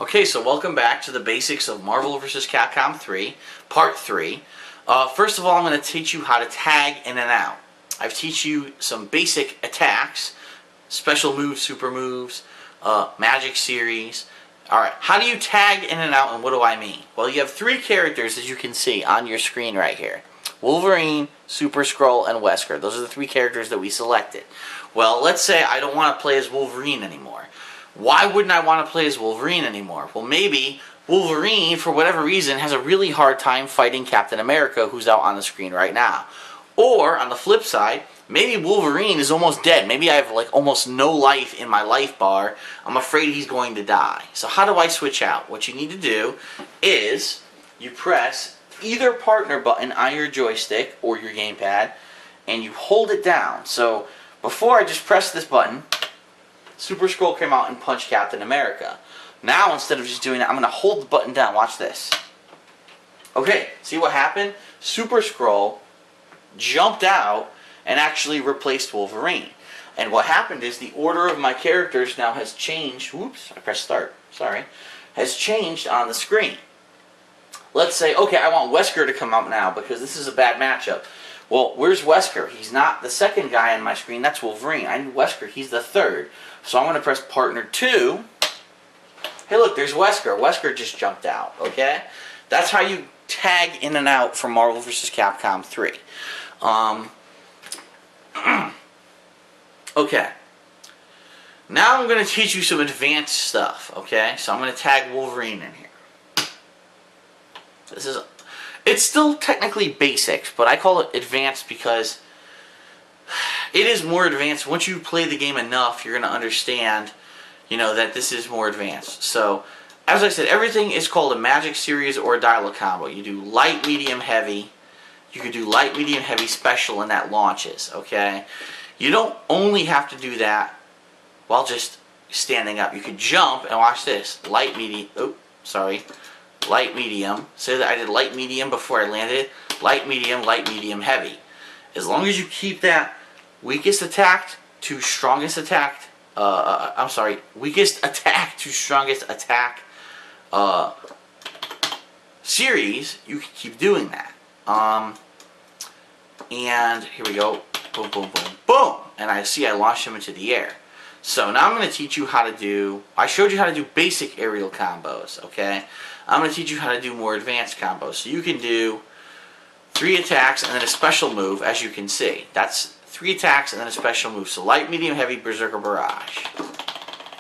Okay, so welcome back to the basics of Marvel vs. Capcom 3, Part 3. First of all, I'm going to teach you how to tag in and out. I've teach you some basic attacks, special moves, super moves, magic series. Alright, how do you tag in and out, and what do I mean? Well, you have three characters, as you can see on your screen right here. Wolverine, Super Skrull, and Wesker. Those are the three characters that we selected. Well, let's say I don't want to play as Wolverine anymore. Why wouldn't I want to play as Wolverine anymore? Well, maybe Wolverine, for whatever reason, has a really hard time fighting Captain America, who's out on the screen right now. Or, on the flip side, maybe Wolverine is almost dead. Maybe I have like almost no life in my life bar. I'm afraid he's going to die. So how do I switch out? What you need to do is you press either partner button on your joystick or your gamepad, and you hold it down. So before I just pressed this button, Super Skrull came out and punched Captain America. Now, instead of just doing that, I'm going to hold the button down. Watch this. Okay, see what happened? Super Skrull jumped out and actually replaced Wolverine. And what happened is the order of my characters now has changed. Whoops, I pressed start. Sorry. Has changed on the screen. Let's say, okay, I want Wesker to come out now because this is a bad matchup. Well, where's Wesker? He's not the second guy on my screen. That's Wolverine. I need Wesker. He's the third. So I'm going to press partner 2. Hey, look, there's Wesker. Wesker just jumped out, okay? That's how you tag in and out from Marvel vs. Capcom 3. Okay. Now I'm going to teach you some advanced stuff, okay? So I'm going to tag Wolverine in here. It's still technically basics, but I call it advanced because it is more advanced. Once you play the game enough, you're going to understand, that this is more advanced. So, as I said, everything is called a magic series or a dial-up combo. You do light, medium, heavy. You could do light, medium, heavy, special, and that launches, okay? You don't only have to do that while just standing up. You could jump, and watch this. Light, medium, light, medium. Say that I did light, medium before I landed. Light, medium, heavy. As long as you keep that weakest attack to strongest attack, weakest attack to strongest attack series, you can keep doing that. And here we go. Boom, boom, boom, boom. And I launched him into the air. So now I'm going to teach you how to do, I showed you how to do basic aerial combos, okay? I'm going to teach you how to do more advanced combos. So you can do 3 attacks and then a special move, as you can see. That's 3 attacks and then a special move. So light, medium, heavy, berserker, barrage,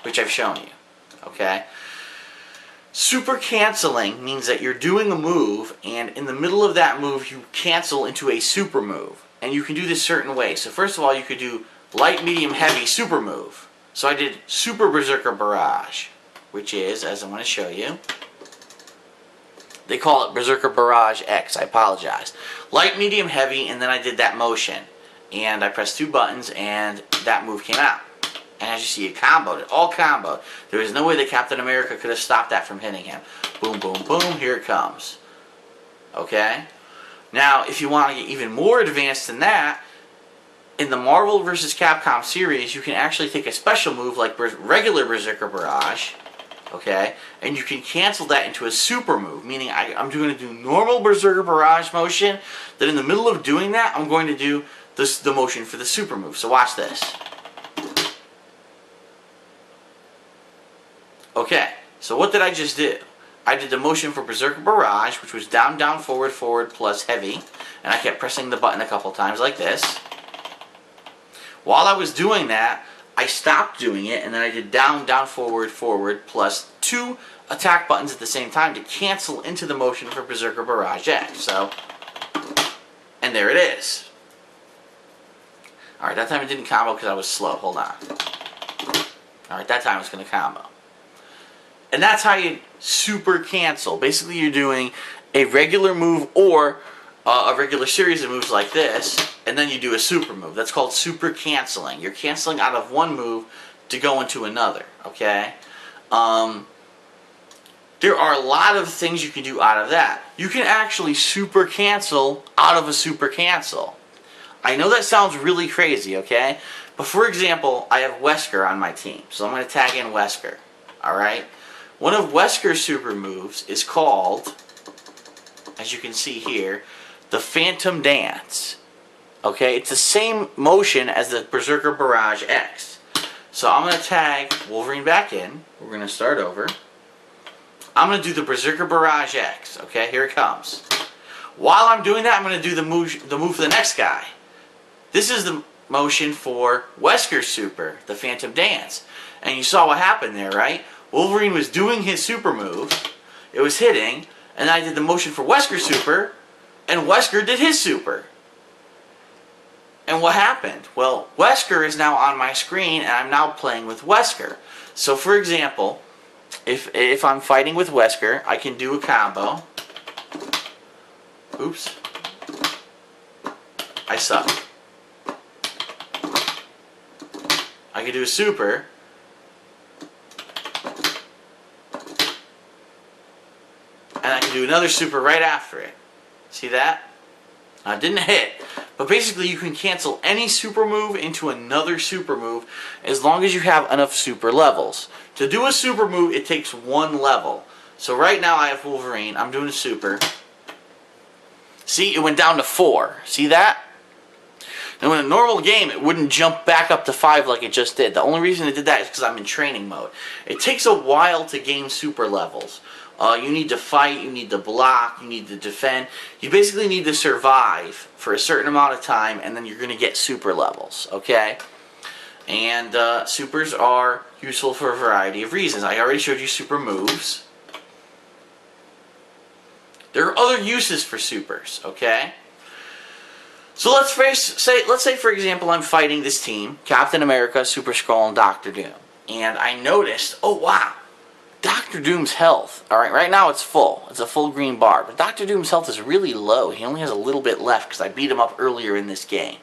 which I've shown you, okay? Super canceling means that you're doing a move, and in the middle of that move, you cancel into a super move. And you can do this certain way. So first of all, you could do light, medium, heavy, super move. So I did super berserker barrage, which is, as I want to show you, they call it Berserker Barrage X. I apologize. Light, medium, heavy, and then I did that motion. And I pressed 2 buttons, and that move came out. And as you see, it comboed. It all comboed. There was no way that Captain America could have stopped that from hitting him. Boom, boom, boom. Here it comes. Okay? Now, if you want to get even more advanced than that, in the Marvel vs. Capcom series, you can actually take a special move like regular Berserker Barrage, okay, and you can cancel that into a super move, meaning I'm going to do normal Berserker Barrage motion, then in the middle of doing that, I'm going to do the motion for the super move. So watch this. Okay, so what did I just do? I did the motion for Berserker Barrage, which was down, down, forward, forward, plus heavy, and I kept pressing the button a couple times like this. While I was doing that, I stopped doing it, and then I did down, down, forward, forward, plus 2 attack buttons at the same time to cancel into the motion for Berserker Barrage X. So, and there it is. Alright, that time it didn't combo because I was slow. Hold on. Alright, that time it's going to combo. And that's how you super cancel. Basically, you're doing a regular move or a regular series of moves like this, and then you do a super move. That's called super canceling. You're canceling out of one move to go into another, okay? There are a lot of things you can do out of that. You can actually super cancel out of a super cancel. I know that sounds really crazy, okay? But for example, I have Wesker on my team, so I'm going to tag in Wesker, alright? One of Wesker's super moves is called, as you can see here, the Phantom Dance. Okay, it's the same motion as the Berserker Barrage X. So I'm going to tag Wolverine back in. We're going to start over. I'm going to do the Berserker Barrage X. Okay, here it comes. While I'm doing that, I'm going to do the move for the next guy. This is the motion for Wesker's super, the Phantom Dance. And you saw what happened there, right? Wolverine was doing his super move. It was hitting. And I did the motion for Wesker's super. And Wesker did his super. And what happened? Well, Wesker is now on my screen, and I'm now playing with Wesker. So, for example, if I'm fighting with Wesker, I can do a combo. Oops. I suck. I can do a super. And I can do another super right after it. See that? It didn't hit. But basically you can cancel any super move into another super move as long as you have enough super levels. To do a super move, it takes 1 level. So right now I have Wolverine. I'm doing a super. See, it went down to 4. See that? Now in a normal game, it wouldn't jump back up to 5 like it just did. The only reason it did that is because I'm in training mode. It takes a while to gain super levels. You need to fight, you need to block, you need to defend. You basically need to survive for a certain amount of time, and then you're going to get super levels, okay? And supers are useful for a variety of reasons. I already showed you super moves. There are other uses for supers, okay? So let's say for example I'm fighting this team, Captain America, Super Skrull, and Dr. Doom. And I noticed, oh wow, Dr. Doom's health, alright, right now it's full. It's a full green bar. But Dr. Doom's health is really low. He only has a little bit left because I beat him up earlier in this game.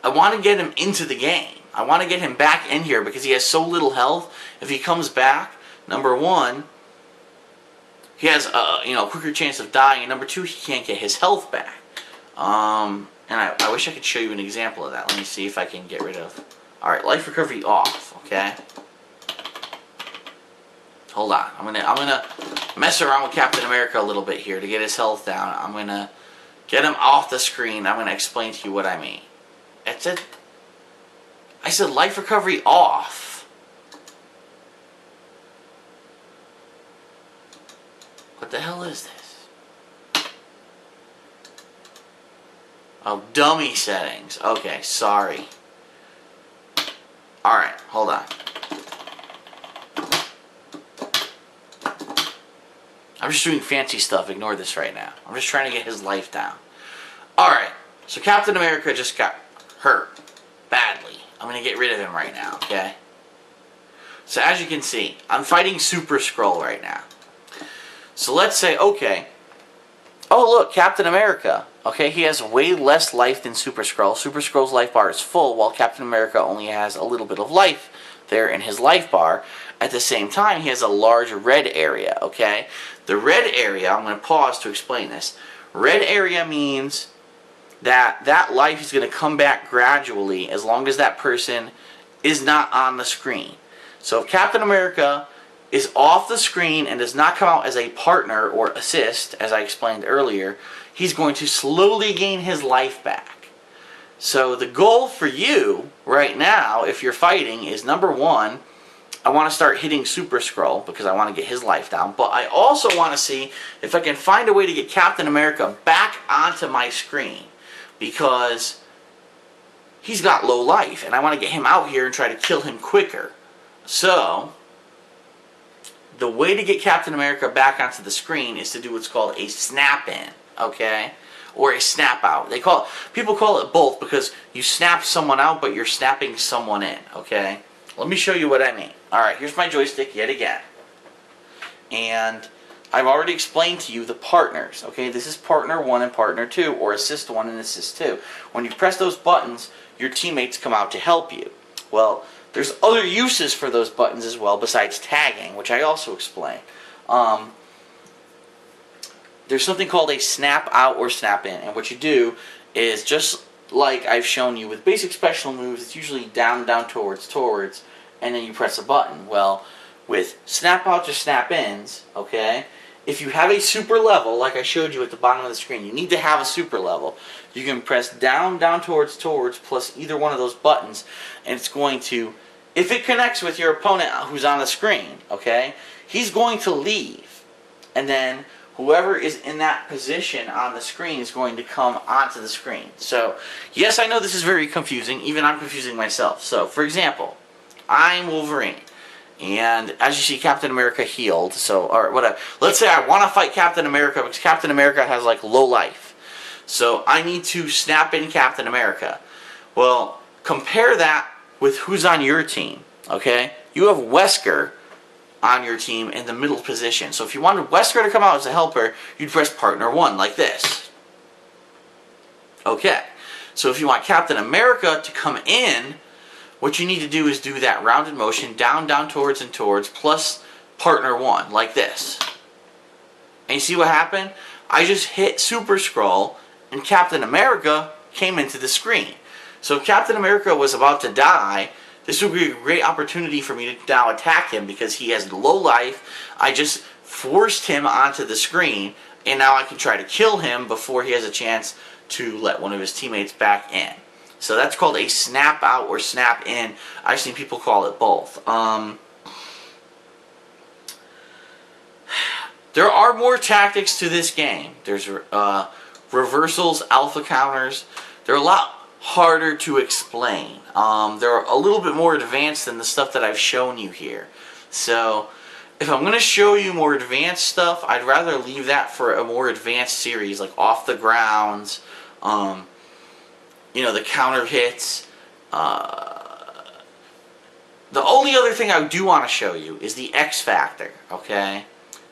I want to get him into the game. I want to get him back in here because he has so little health. If he comes back, number one, he has a quicker chance of dying. And number two, he can't get his health back. And I wish I could show you an example of that. Let me see if I can get rid of... Alright, life recovery off, okay? Hold on. I'm gonna mess around with Captain America a little bit here to get his health down. I'm gonna get him off the screen. I'm gonna explain to you what I mean. That's it. I said life recovery off. What the hell is this? Oh, dummy settings. Okay, sorry. Alright, hold on. I'm just doing fancy stuff. Ignore this right now. I'm just trying to get his life down. Alright, so Captain America just got hurt badly. I'm going to get rid of him right now, okay? So as you can see, I'm fighting Super Skrull right now. So let's say, okay, oh look, Captain America. Okay, he has way less life than Super Skrull. Super Skrull's life bar is full, while Captain America only has a little bit of life there in his life bar. At the same time, he has a large red area, okay? The red area, I'm going to pause to explain this. Red area means that life is going to come back gradually as long as that person is not on the screen. So if Captain America is off the screen and does not come out as a partner or assist, as I explained earlier, he's going to slowly gain his life back. So the goal for you right now, if you're fighting, is number one, I want to start hitting Super Skrull because I want to get his life down. But I also want to see if I can find a way to get Captain America back onto my screen because he's got low life and I want to get him out here and try to kill him quicker. So the way to get Captain America back onto the screen is to do what's called a snap in, okay? Or a snap out. People call it both because you snap someone out but you're snapping someone in, okay? Let me show you what I mean. Alright, here's my joystick yet again. And I've already explained to you the partners. Okay, this is partner 1 and partner 2, or assist 1 and assist 2. When you press those buttons, your teammates come out to help you. Well, there's other uses for those buttons as well besides tagging, which I also explained. There's something called a snap out or snap in. And what you do is just like I've shown you with basic special moves, it's usually down, towards, and then you press a button. Well, with snap outs or snap ins, okay, if you have a super level, like I showed you at the bottom of the screen, you need to have a super level. You can press down, towards, plus either one of those buttons, and it's going to, if it connects with your opponent who's on the screen, okay, he's going to leave. And then whoever is in that position on the screen is going to come onto the screen. So, yes, I know this is very confusing. Even I'm confusing myself. So, for example, I'm Wolverine. And as you see, Captain America healed. So, or whatever. Let's say I want to fight Captain America because Captain America has like low life. So I need to snap in Captain America. Well, compare that with who's on your team. Okay, you have Wesker on your team in the middle position. So if you wanted Wesker to come out as a helper, you'd press partner 1 like this. Okay, so if you want Captain America to come in, what you need to do is do that rounded motion, down, towards, plus partner 1, like this. And you see what happened? I just hit Super Scroll, and Captain America came into the screen. So if Captain America was about to die, this would be a great opportunity for me to now attack him because he has low life. I just forced him onto the screen, and now I can try to kill him before he has a chance to let one of his teammates back in. So that's called a snap out or snap in. I've seen people call it both. There are more tactics to this game. There's reversals, alpha counters. They're a lot harder to explain. They're a little bit more advanced than the stuff that I've shown you here. So if I'm going to show you more advanced stuff, I'd rather leave that for a more advanced series, like Off the Grounds, you know, the counter hits. The only other thing I do want to show you is the X Factor, okay?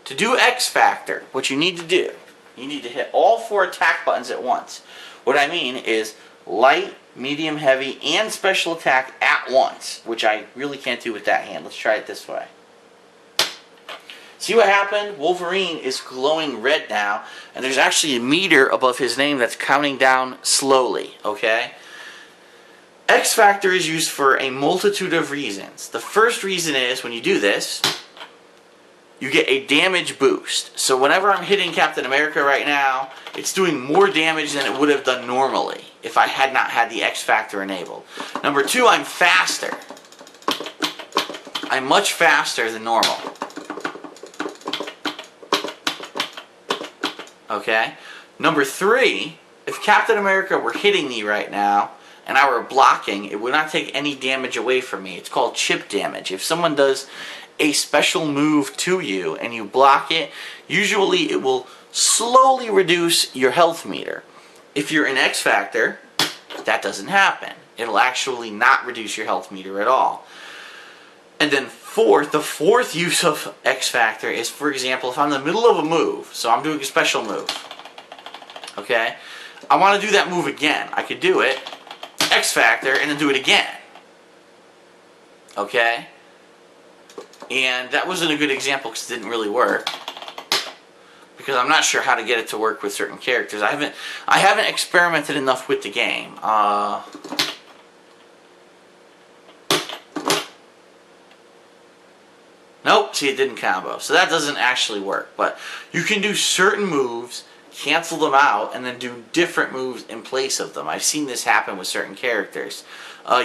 To do X Factor, what you need to do, you need to hit all 4 attack buttons at once. What I mean is light, medium, heavy, and special attack at once, which I really can't do with that hand. Let's try it this way. See what happened? Wolverine is glowing red now, and there's actually a meter above his name that's counting down slowly, okay? X Factor is used for a multitude of reasons. The first reason is when you do this, you get a damage boost. So whenever I'm hitting Captain America right now, it's doing more damage than it would have done normally if I had not had the X Factor enabled. Number 2, I'm faster. I'm much faster than normal. Okay? Number 3, if Captain America were hitting me right now and I were blocking, it would not take any damage away from me. It's called chip damage. If someone does a special move to you and you block it, usually it will slowly reduce your health meter. If you're in X Factor, that doesn't happen. It'll actually not reduce your health meter at all. And then the fourth use of X Factor is, for example, if I'm in the middle of a move, so I'm doing a special move, okay? I want to do that move again. I could do it, X Factor, and then do it again, okay? And that wasn't a good example because it didn't really work, because I'm not sure how to get it to work with certain characters. I haven't experimented enough with the game. Nope, see, it didn't combo. So that doesn't actually work. But you can do certain moves, cancel them out, and then do different moves in place of them. I've seen this happen with certain characters.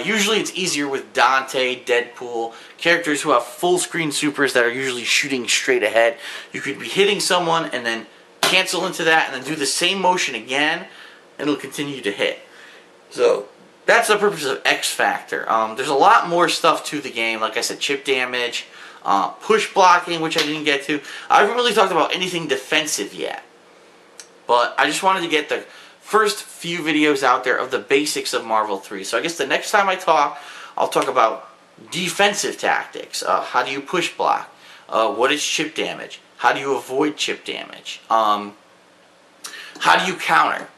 Usually it's easier with Dante, Deadpool, characters who have full screen supers that are usually shooting straight ahead. You could be hitting someone and then cancel into that and then do the same motion again, and it'll continue to hit. So that's the purpose of X Factor. There's a lot more stuff to the game. Like I said, chip damage, push blocking, which I didn't get to. I haven't really talked about anything defensive yet. But I just wanted to get the first few videos out there of the basics of Marvel 3. So I guess the next time I talk, I'll talk about defensive tactics. How do you push block? What is chip damage? How do you avoid chip damage? How do you counter?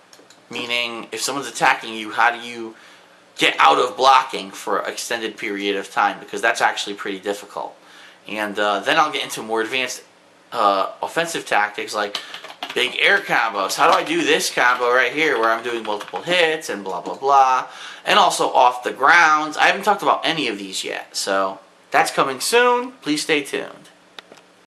Meaning, if someone's attacking you, how do you get out of blocking for an extended period of time? Because that's actually pretty difficult. And then I'll get into more advanced offensive tactics like big air combos. How do I do this combo right here where I'm doing multiple hits and blah blah blah. And also off the grounds. I haven't talked about any of these yet. So That's coming soon. Please stay tuned.